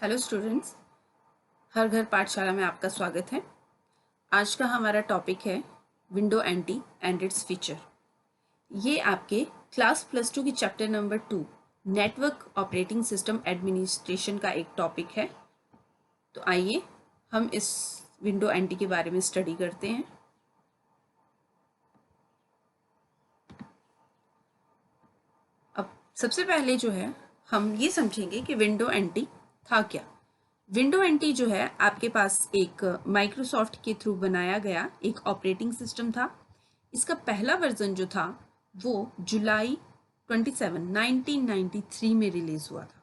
Hello students, हर घर पाठशाला में आपका स्वागत है। आज का हमारा टॉपिक है window NT and its feature. ये आपके क्लास +2 की chapter number 2 network operating system administration का एक टॉपिक है। तो आइए हम इस विंडो एंटी के बारे में स्टडी करते हैं। अब सबसे पहले जो है हम ये समझेंगे कि विंडो एंटी था क्या। विंडो एंटी जो है आपके पास एक माइक्रोसॉफ्ट के थ्रू बनाया गया एक ऑपरेटिंग सिस्टम था। इसका पहला वर्जन जो था वो जुलाई 27 1993 में रिलीज हुआ था।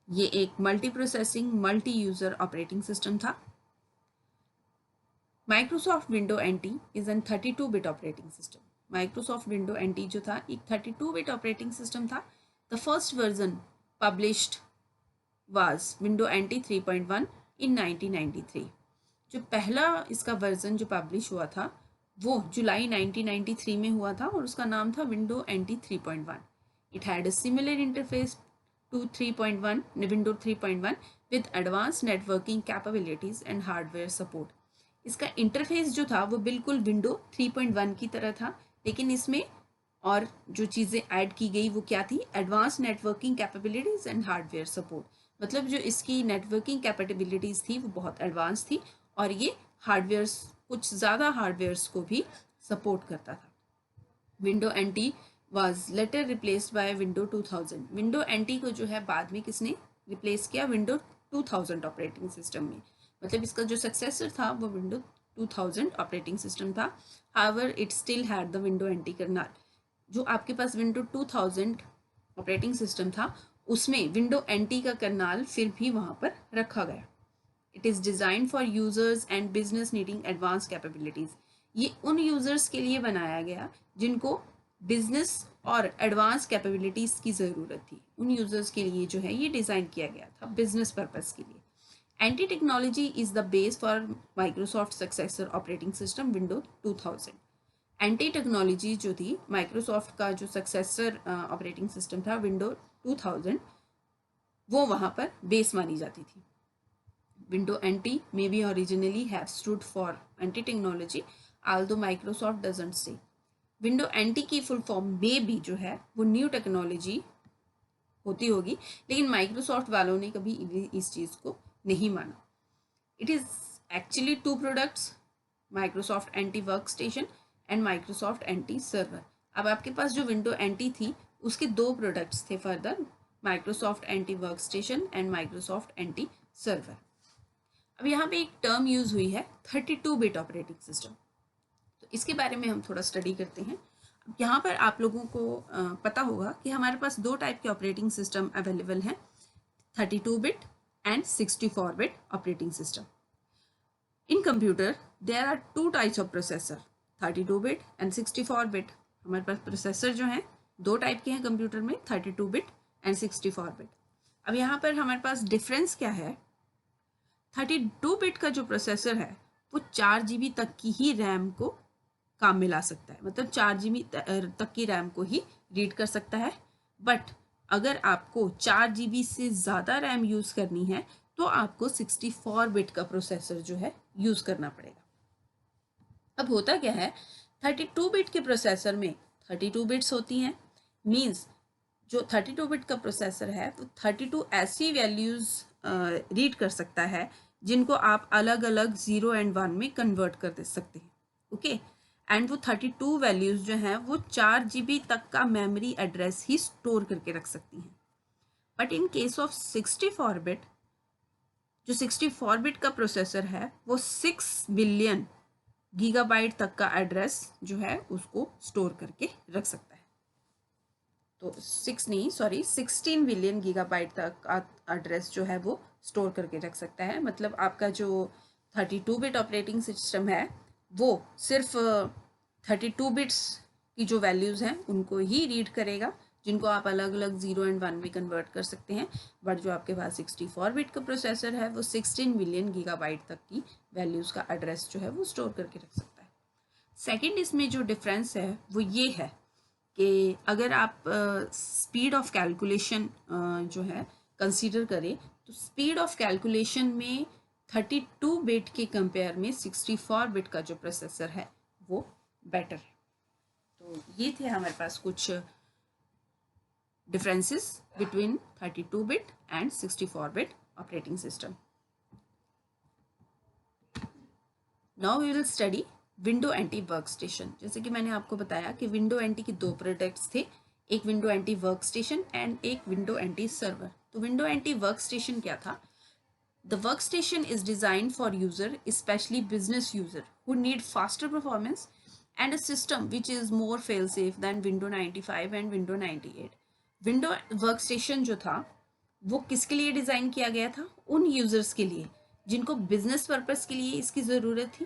ये एक multi processing multi user operating system था। Microsoft window NT is an 32-बिट operating system. Microsoft window NT जो था एक 32-बिट ऑपरेटिंग सिस्टम था। The first version published was Windows NT 3.1 in 1993। जो पहला इसका वर्जन जो पब्लिश हुआ था वो जुलाई 1993 में हुआ था और उसका नाम था Windows NT 3.1। It had a similar interface to 3.1 Windows 3.1 with advanced networking capabilities and hardware support। इसका इंटरफेस जो था वो बिल्कुल विंडो 3.1 की तरह था, लेकिन इसमें और जो चीज़ें ऐड की गई वो क्या थी, advance networking capabilities and hardware support. मतलब जो इसकी नेटवर्किंग कैपेबिलिटीज़ थी वो बहुत एडवांस थी और ये हार्डवेयर्स कुछ ज़्यादा हार्डवेयर्स को भी सपोर्ट करता था। Window anti was later replaced by window 2000। Window anti को जो है बाद में किसने रिप्लेस किया, विंडो 2000 ऑपरेटिंग सिस्टम में। मतलब इसका जो सक्सेसर था वो विंडो 2000 ऑपरेटिंग सिस्टम था। However it still had the window NT kernel. जो आपके पास विंडो 2000 ऑपरेटिंग सिस्टम था उसमें विंडो एंटी का कर्नल फिर भी वहाँ पर रखा गया। It is design for users and business needing advance capabilities. ये उन यूज़र्स के लिए बनाया गया जिनको बिजनेस और एडवांस कैपेबिलिटीज़ की ज़रूरत थी। उन यूज़र्स के लिए जो है ये डिज़ाइन किया गया था बिजनेस पर्पज़ के लिए। Anti technology is the base for Microsoft successor operating system window 2000। Anti technology जो थी माइक्रोसॉफ्ट का जो सक्सेसर ऑपरेटिंग सिस्टम था विंडो 2000, वो वहाँ पर बेस मानी जाती थी। Window anti may be originally have stood for anti technology although Microsoft doesn't say. Window anti की फुल फॉर्म मे बी जो है वो न्यू टेक्नोलॉजी होती होगी, लेकिन माइक्रोसॉफ्ट वालों ने कभी इस चीज़ को नहीं माना। It is actually two products, Microsoft NT work station and Microsoft NT server. अब आपके पास जो विंडो एंटी थी उसके दो प्रोडक्ट्स थे further, Microsoft NT work station and Microsoft NT server. अब यहाँ पे एक टर्म यूज़ हुई है 32-बिट ऑपरेटिंग सिस्टम। तो इसके बारे में हम थोड़ा स्टडी करते हैं। अब यहाँ पर आप लोगों को पता होगा कि हमारे पास दो टाइप के ऑपरेटिंग सिस्टम अवेलेबल हैं, 32-बिट एंड 64-बिट operating system. In computer, there are two types of processor, 32-bit and 64-bit। हमारे पास प्रोसेसर जो हैं दो टाइप के हैं कंप्यूटर में, 32-bit एंड 64-bit। अब यहाँ पर हमारे पास डिफरेंस क्या है, 32-bit का जो प्रोसेसर है वो 4 GB तक की ही रैम को काम में ला सकता है, मतलब 4 GB तक की रैम को ही रीड कर सकता है। बट अगर आपको 4 GB से ज़्यादा रैम यूज़ करनी है तो आपको 64-बिट का प्रोसेसर जो है यूज़ करना पड़ेगा। अब होता क्या है, 32-बिट के प्रोसेसर में 32 बिट्स होती हैं। मींस जो 32-बिट का प्रोसेसर है वो 32 ऐसी वैल्यूज़ रीड कर सकता है जिनको आप अलग अलग 0 एंड 1 में कन्वर्ट कर दे सकते हैं। ओके, एंड वो 32 वैल्यूज़ जो हैं वो 4 GB तक का मेमोरी एड्रेस ही स्टोर करके रख सकती हैं। बट इन केस ऑफ 64-बिट, जो 64-बिट का प्रोसेसर है वो 6 बिलियन गीगाबाइट तक का एड्रेस जो है उसको स्टोर करके रख सकता है। तो 16 बिलियन गीगाबाइट तक का एड्रेस जो है वो स्टोर करके रख सकता है। मतलब आपका जो 32-बिट ऑपरेटिंग सिस्टम है वो सिर्फ 32 बिट्स की जो वैल्यूज़ हैं उनको ही रीड करेगा, जिनको आप अलग अलग 0 एंड 1 में कन्वर्ट कर सकते हैं। बट जो आपके पास 64-बिट का प्रोसेसर है वो 16 बिलियन गीगाबाइट तक की वैल्यूज़ का एड्रेस जो है वो स्टोर करके रख सकता है। सेकंड इसमें जो डिफरेंस है वो ये है कि अगर आप स्पीड ऑफ कैलकुलेशन जो है कंसीडर करें तो स्पीड ऑफ कैलकुलेशन में 32 बिट के कंपेयर में 64 बिट का जो प्रोसेसर है वो बेटर है। तो ये थे हमारे पास कुछ differences between 32 bit and 64 bit operating system. Now we will study window anti work station. जैसे कि मैंने आपको बताया कि विंडो एंटी के दो प्रोडक्ट्स थे, एक window anti work station and एक विंडो एंटी सर्वर। तो विंडो एंटी वर्क स्टेशन क्या था? The workstation is designed for user, especially business user, who need faster performance and a system which is more fail-safe than Windows 95 and Windows 98. Window workstation जो था वो किसके लिए design किया गया था? उन यूज़र्स के लिए जिनको बिजनेस पर्पस के लिए इसकी ज़रूरत थी।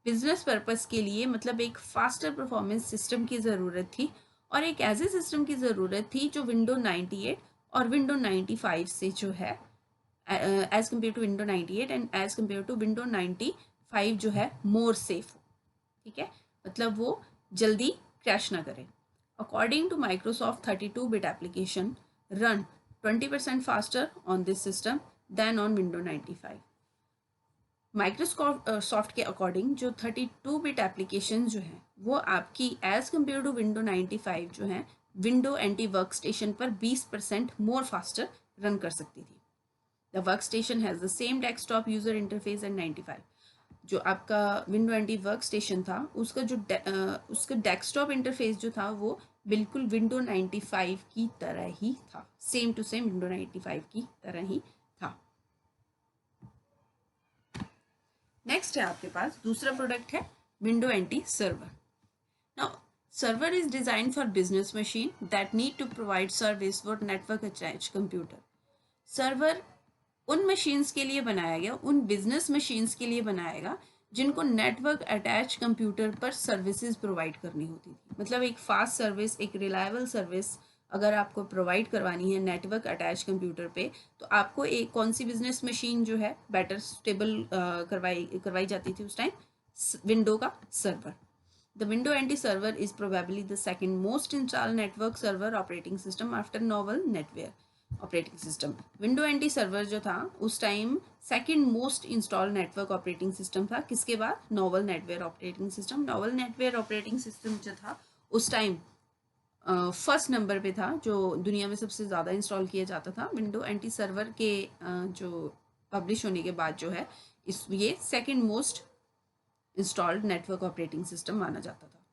बिजनेस पर्पस के लिए मतलब एक फास्टर परफॉर्मेंस सिस्टम की ज़रूरत थी और एक ऐसे सिस्टम की ज़रूरत थी जो विंडो 98 और विंडो 95 से जो है as compare to window 98 and as compare to window 95 जो है मोर सेफ हो। ठीक है, मतलब वो जल्दी क्रैश ना करे। According to Microsoft, 32-bit application run 20% faster on this system than on Windows 95. Microsoft के अकॉर्डिंग जो 32-बिट एप्लीकेशन जो है वो आपकी एज कम्पेयर टू विंडो 95 जो है विंडो एंटी वर्क स्टेशन पर 20% मोर फास्टर रन कर सकती थी। The work station has the same desktop user interface and 95। जो आपका विंडो एंटी वर्क स्टेशन था उसका जो उसका डेस्कटॉप इंटरफेस जो था वो बिल्कुल विंडो 95 की तरह ही था, सेम टू सेम विंडो 95 की तरह ही था। नेक्स्ट है आपके पास दूसरा प्रोडक्ट है window NT server. Now server is design for business machine that need to provide service for network attach computer. Server उन मशीन्स के लिए बनाया गया, उन बिजनेस मशीन्स के लिए बनाया गया जिनको नेटवर्क अटैच कंप्यूटर पर सर्विसेज प्रोवाइड करनी होती थी। मतलब एक फास्ट सर्विस, एक रिलायबल सर्विस अगर आपको प्रोवाइड करवानी है नेटवर्क अटैच कंप्यूटर पे तो आपको एक कौन सी बिजनेस मशीन जो है बेटर स्टेबल करवाई जाती थी उस टाइम? विंडो का server. The window NT server is probably the second most install network server operating system after novel Netware operating system. Window NT server जो था उस time second most install network operating system था। किसके बाद? Novel Netware operating system. Novel Netware operating system जो था उस time first number पे था जो दुनिया में सबसे ज़्यादा इंस्टॉल किया जाता था। विंडो एंटी सर्वर के जो पब्लिश होने के बाद जो है ये second most installed network operating system माना जाता था।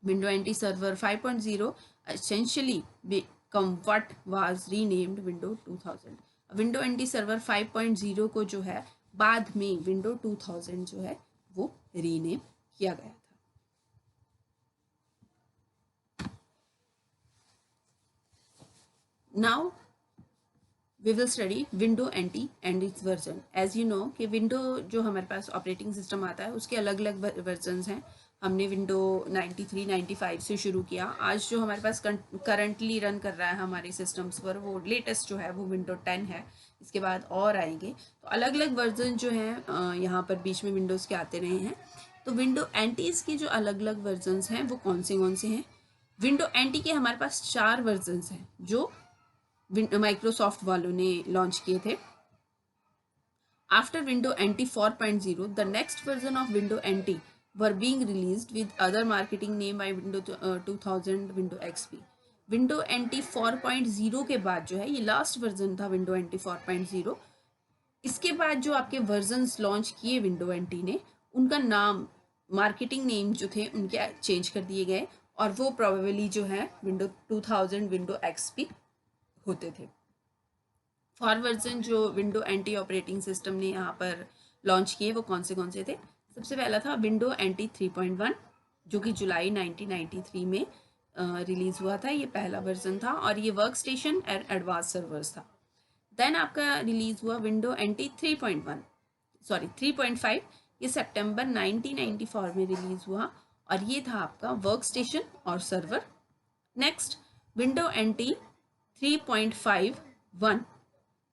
Window NT server 5.0 essentially become what was renamed window 2000। Window NT server 5.0 को जो है बाद में विंडो 2000 जो है वो रीनेम किया गया था। Now we will study window NT and its version. As you know कि विंडो जो हमारे पास ऑपरेटिंग सिस्टम आता है उसके अलग अलग वर्जन्स हैं। हमने विंडो 93 95 से शुरू किया। आज जो हमारे पास करंटली रन कर रहा है हमारे सिस्टम्स पर वो लेटेस्ट जो है वो विंडो 10 है। इसके बाद और आएंगे तो अलग अलग वर्जन जो हैं यहाँ पर बीच में विंडोज़ के आते रहे हैं। तो विंडो एंटीज़ के जो अलग अलग वर्जन्स हैं वो कौन से हैं? विंडो एंटी के हमारे पास 4 वर्जन्स हैं जो माइक्रोसॉफ्ट वालों ने लॉन्च किए थे। After window anti 4.0 the next version of window anti were being released with other marketing name by window 2000 window XP. Window anti 4.0 के बाद जो है ये लास्ट वर्जन था विंडो एंटी 4.0। इसके बाद जो आपके वर्जन्स लॉन्च किए विंडो एंटी ने उनका नाम, मार्केटिंग नेम जो थे उनके चेंज कर दिए गए और वो प्रोबेबली जो है विंडो 2000 विंडो एक्सपी होते थे। 4 वर्जन जो विंडो एंटी ऑपरेटिंग सिस्टम ने यहाँ पर लॉन्च किए वो कौन से थे? सबसे पहला था विंडो एंटी 3.1 जो कि जुलाई 1993 में रिलीज़ हुआ था। ये पहला वर्जन था और ये work station and advance servers था। देन आपका रिलीज़ हुआ विंडो एंटी 3.5। ये सितंबर 1994 में रिलीज़ हुआ और ये था आपका वर्क स्टेशन और सर्वर। नेक्स्ट विंडो एंटी 3.51,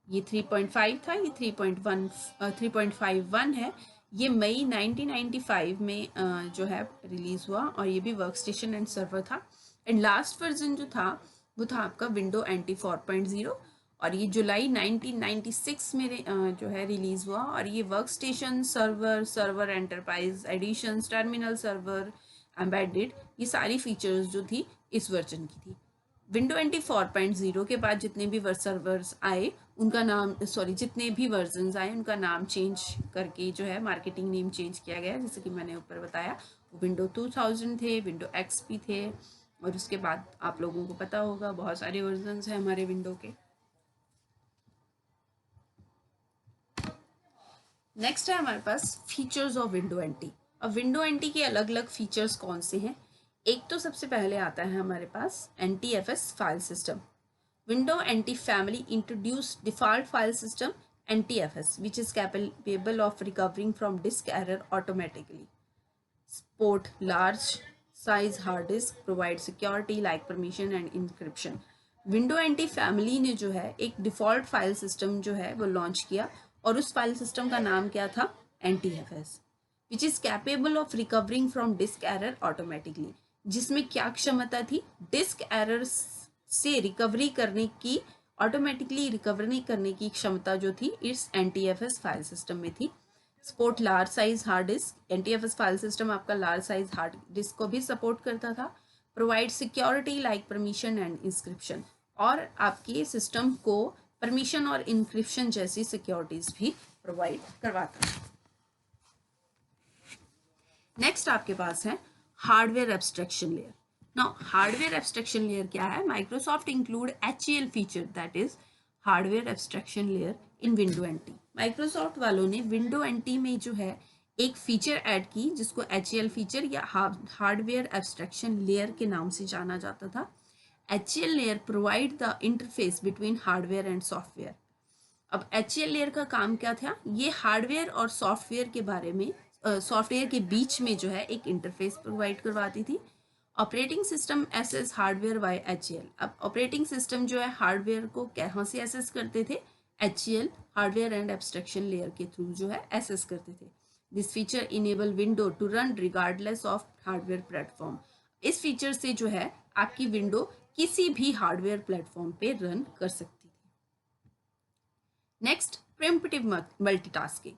ये 3.5 था, ये 3.51 है। ये मई 1995 में जो है रिलीज़ हुआ और ये भी वर्क स्टेशन एंड सर्वर था। एंड लास्ट वर्जन जो था वो था आपका विंडो एंटी 4.0 और ये जुलाई 1996 में जो है रिलीज़ हुआ। और ये work station server, server enterprise editions, terminal server, embedded, ये सारी फीचर्स जो थी इस वर्जन की थी। विंडो NT 4.0 के बाद जितने भी सर्वर्स आए उनका नाम जितने भी वर्जन्स आए उनका नाम चेंज करके जो है मार्केटिंग नेम चेंज किया गया, जैसे कि मैंने ऊपर बताया। विंडो 2000 थे, विंडो XP थे, और उसके बाद आप लोगों को पता होगा बहुत सारे वर्जन्स हैं हमारे विंडो के। नेक्स्ट है हमारे पास फीचर्स ऑफ विंडो NT। अब विंडो NT के अलग अलग फीचर्स कौन से हैं? एक तो सबसे पहले आता है हमारे पास NTFS file system. Window NT family introduced default file system NTFS, which is capable of recovering from disk error automatically. Support large size hard disk, provide security like permission and encryption. Window NT family ने जो है एक default file system जो है वो launch किया, और उस फाइल सिस्टम का नाम क्या था? NTFS, which is capable of recovering from disk error automatically. जिसमें क्या क्षमता थी? डिस्क एरर से रिकवरी करने की, ऑटोमेटिकली रिकवरी करने की क्षमता जो थी इस NTFS फाइल सिस्टम में थी। Support large size hard disk, NTFS file system आपका लार्ज साइज हार्ड डिस्क को भी सपोर्ट करता था। Provide security like permission and inscription, और आपके सिस्टम को परमिशन और इंक्रिप्शन जैसी सिक्योरिटीज भी प्रोवाइड करवाता है। नेक्स्ट आपके पास है hardware abstraction layer. Now hardware abstraction layer क्या है? Microsoft include HCL feature, that is hardware abstraction layer in window NT। Microsoft वालों ने विंडो NT में जो है एक फीचर ऐड की जिसको HCL फीचर या हार्डवेयर एब्स्ट्रैक्शन लेयर के नाम से जाना जाता था। HCL layer provide the interface between hardware and software. अब HCL लेयर का काम क्या था? ये हार्डवेयर और सॉफ्टवेयर के बारे में, सॉफ्टवेयर के बीच में जो है एक इंटरफेस प्रोवाइड करवाती थी। Operating system access hardware by HCL। अब ऑपरेटिंग सिस्टम जो है हार्डवेयर को कहाँ से एसेस करते थे? HCL hardware and abstraction layer के थ्रू जो है एसेस करते थे। This feature enable window to run regardless of hardware platform. इस फीचर से जो है आपकी विंडो किसी भी हार्डवेयर प्लेटफॉर्म पे रन कर सकती थी। Next preemptive multitasking.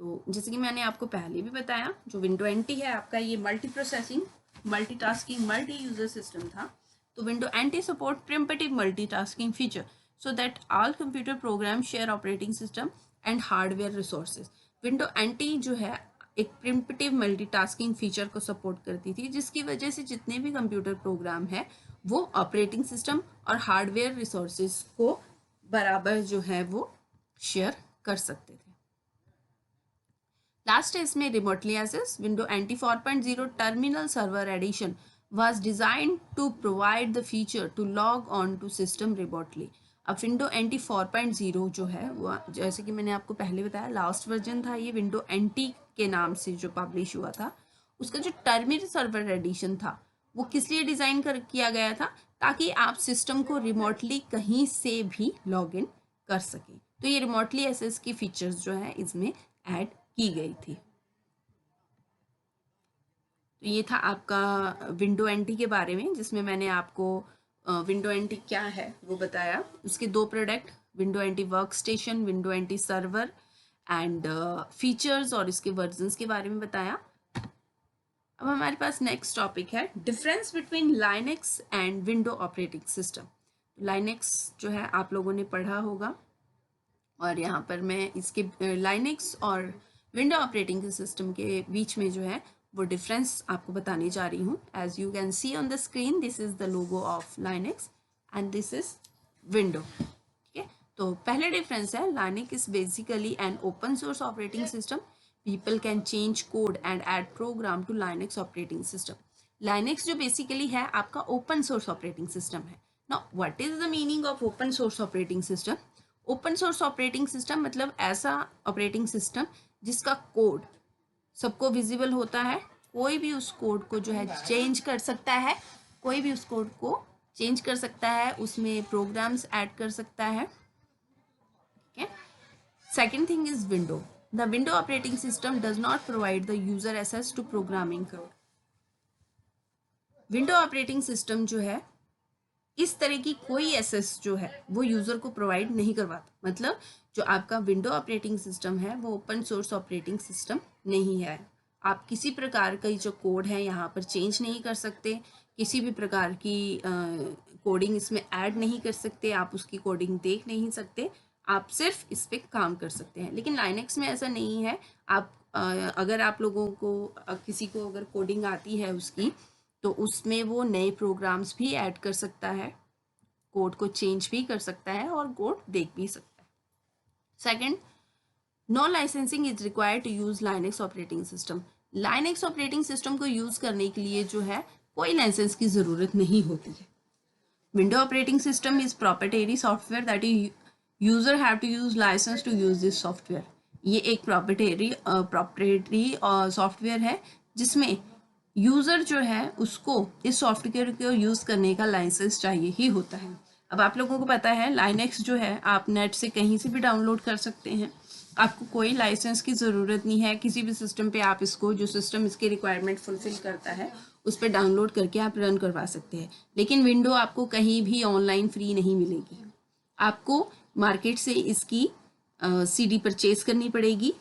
तो जैसे कि मैंने आपको पहले भी बताया, जो विंडो NT है आपका ये multi processing, multitasking, multi user system था। तो window NT support preemptive multitasking feature so that all computer program share operating system and hardware resources. Window NT जो है एक प्रिम्पटिव मल्टीटास्किंग फीचर को सपोर्ट करती थी, जिसकी वजह से जितने भी कंप्यूटर प्रोग्राम है वो ऑपरेटिंग सिस्टम और हार्डवेयर रिसोर्सेज को बराबर जो है वो शेयर कर सकते थे। लास्ट है इसमें remotely access. Window NT 4.0 terminal server edition was designed to provide the feature to log on to system remotely। अब विंडो NT 4.0 जो है वो, जैसे कि मैंने आपको पहले बताया, लास्ट वर्जन था ये विंडो NT के नाम से जो पब्लिश हुआ था। उसका जो टर्मिनल सर्वर एडिशन था वो किस लिए डिज़ाइन किया गया था? ताकि आप सिस्टम को रिमोटली कहीं से भी लॉग इन कर सकें। तो ये रिमोटली एक्सेस की फीचर्स जो है इसमें ऐड की गई थी। तो ये था आपका विंडो NT के बारे में, जिसमें मैंने आपको विंडो NT क्या है वो बताया। उसके दो product, window NT work station, window NT server and features और इसके वर्जन्स के बारे में बताया। अब हमारे पास नेक्स्ट टॉपिक है difference between Linux and window operating system. Linux जो है आप लोगों ने पढ़ा होगा, और यहाँ पर मैं इसके लाइनेक्स और विंडो ऑपरेटिंग सिस्टम के बीच में जो है वो डिफरेंस आपको बताने जा रही हूँ। As you can see on the screen, this is the logo of Linux and this is window. ठीक है, तो पहले डिफरेंस है Linux is basically an open source operating system. People can change code and add program to Linux operating system. Linux जो basically है आपका open source operating system है। Now what is the meaning of open source operating system? Open source operating system मतलब ऐसा operating system जिसका code सबको visible होता है, कोई भी उस कोड को जो है चेंज कर सकता है, कोई भी उस कोड को चेंज कर सकता है, उसमें प्रोग्राम्स ऐड कर सकता है। ठीक है। Second thing is window. The window operating system does not provide the user access to programming code. Window operating system जो है इस तरह की कोई एसेस जो है वो यूज़र को प्रोवाइड नहीं करवाता। मतलब जो आपका विंडो ऑपरेटिंग सिस्टम है वो ओपन सोर्स ऑपरेटिंग सिस्टम नहीं है। आप किसी प्रकार का जो कोड है यहाँ पर चेंज नहीं कर सकते, किसी भी प्रकार की कोडिंग इसमें ऐड नहीं कर सकते, आप उसकी कोडिंग देख नहीं सकते, आप सिर्फ इस पर काम कर सकते हैं। लेकिन लाइनेक्स में ऐसा नहीं है। आप अगर आप लोगों को किसी को अगर कोडिंग आती है उसकी, तो उसमें वो नए प्रोग्राम्स भी ऐड कर सकता है, कोड को चेंज भी कर सकता है और कोड देख भी सकता है। Second, no licensing is required to use Linux operating system. Linux operating system को यूज करने के लिए जो है कोई लाइसेंस की जरूरत नहीं होती है। Window operating system is proprietary software that user have to use license to use this software. ये एक प्रोप्राइटरी सॉफ्टवेयर है जिसमें यूज़र जो है उसको इस सॉफ्टवेयर को यूज़ करने का लाइसेंस चाहिए ही होता है। अब आप लोगों को पता है लाइनेक्स जो है आप नेट से कहीं से भी डाउनलोड कर सकते हैं, आपको कोई लाइसेंस की ज़रूरत नहीं है। किसी भी सिस्टम पे आप इसको, जो सिस्टम इसकी रिक्वायरमेंट फुलफिल करता है, उस पर डाउनलोड करके आप रन करवा सकते हैं। लेकिन विंडो आपको कहीं भी ऑनलाइन फ्री नहीं मिलेगी, आपको मार्केट से इसकी CD परचेज करनी पड़ेगी,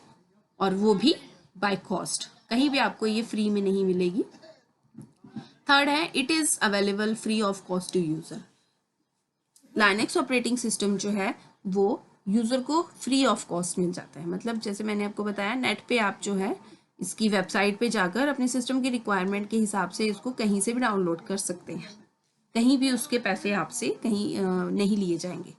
और वो भी बाय कॉस्ट। कहीं भी आपको ये फ्री में नहीं मिलेगी। थर्ड है, it is available free of cost to user. Linux operating system जो है वो यूज़र को फ्री ऑफ कॉस्ट मिल जाता है। मतलब जैसे मैंने आपको बताया, नेट पे आप जो है इसकी वेबसाइट पे जाकर अपने सिस्टम की रिक्वायरमेंट के हिसाब से इसको कहीं से भी डाउनलोड कर सकते हैं, कहीं भी उसके पैसे आपसे कहीं नहीं लिए जाएंगे।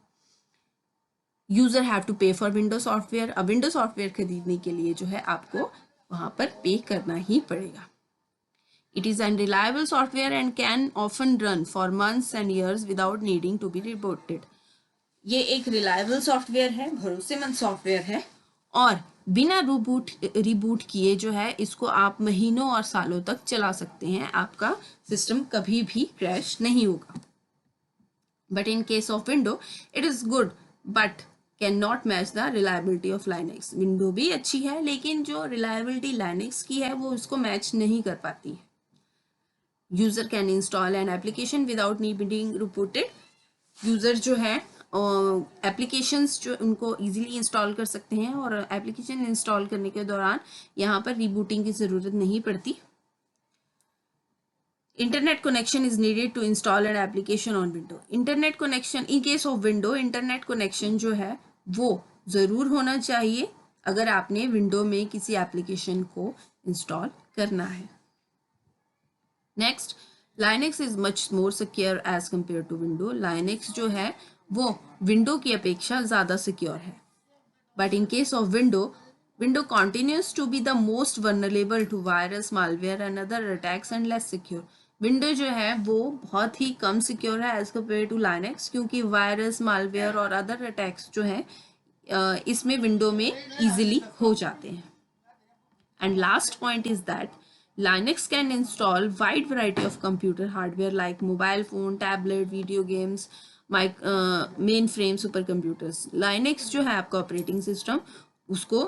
यूज़र हैव टू पे फॉर विंडो सॉफ्टवेयर। अब विंडो सॉफ्टवेयर खरीदने के लिए जो है आपको वहाँ पर पे करना ही पड़ेगा। It is an reliable software and can often run for months and years without needing to be rebooted. ये एक रिलायबल सॉफ्टवेयर है, भरोसेमंद सॉफ्टवेयर है, और बिना रिबूट किए जो है इसको आप महीनों और सालों तक चला सकते हैं, आपका सिस्टम कभी भी क्रैश नहीं होगा। But in case of window it is good but can not match the reliability of Linux. Window भी अच्छी है लेकिन जो रिलायबिलिटी लाइनेक्स की है वो इसको मैच नहीं कर पाती है। User can install an application without needing reported. User जो है एप्लीकेशंस जो उनको इजीली इंस्टॉल कर सकते हैं, और एप्लीकेशन इंस्टॉल करने के दौरान यहाँ पर रीबूटिंग की ज़रूरत नहीं पड़ती। Internet connection is needed to install an application on window. Internet connection, in case of window internet connection जो है वो ज़रूर होना चाहिए अगर आपने विंडो में किसी एप्लीकेशन को इंस्टॉल करना है। Next, Linux is much more secure as compare to window. Linux जो है वो विंडो की अपेक्षा ज़्यादा सिक्योर है। But in case of window, window continues to be the most vulnerable to virus, malware and other attacks and less secure. Window जो है वो बहुत ही कम सिक्योर है एज कम्पेयर टू लाइनेक्स, क्योंकि वायरस, मालवेयर और अदर अटैक्स जो है इसमें विंडो में इजीली हो जाते हैं। And last point is that Linux can install wide variety of computer hardware like mobile phone, tablet, video games, mainframe supercomputers. Linux जो है आपका ऑपरेटिंग सिस्टम, उसको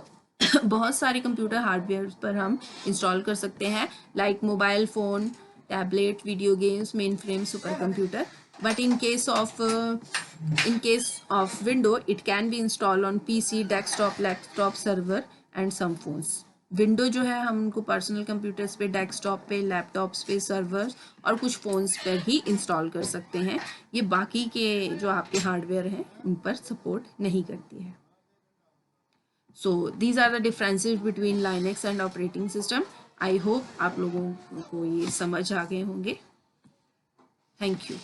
बहुत सारे कंप्यूटर हार्डवेयर पर हम इंस्टॉल कर सकते हैं, like mobile phone, tablet, video games, main frame, super computer. But in case of window it can be installed on PC, desktop, laptop, server and some phones. Window जो है हम उनको personal computers पे, desktop पे, laptops पे, servers और कुछ phones पर ही इंस्टॉल कर सकते हैं। ये बाकी के जो आपके हार्डवेयर हैं उन पर सपोर्ट नहीं करती है। So these are the differences between Linux and operating system. I hope आप लोगों को ये समझ आ गए होंगे। Thank you.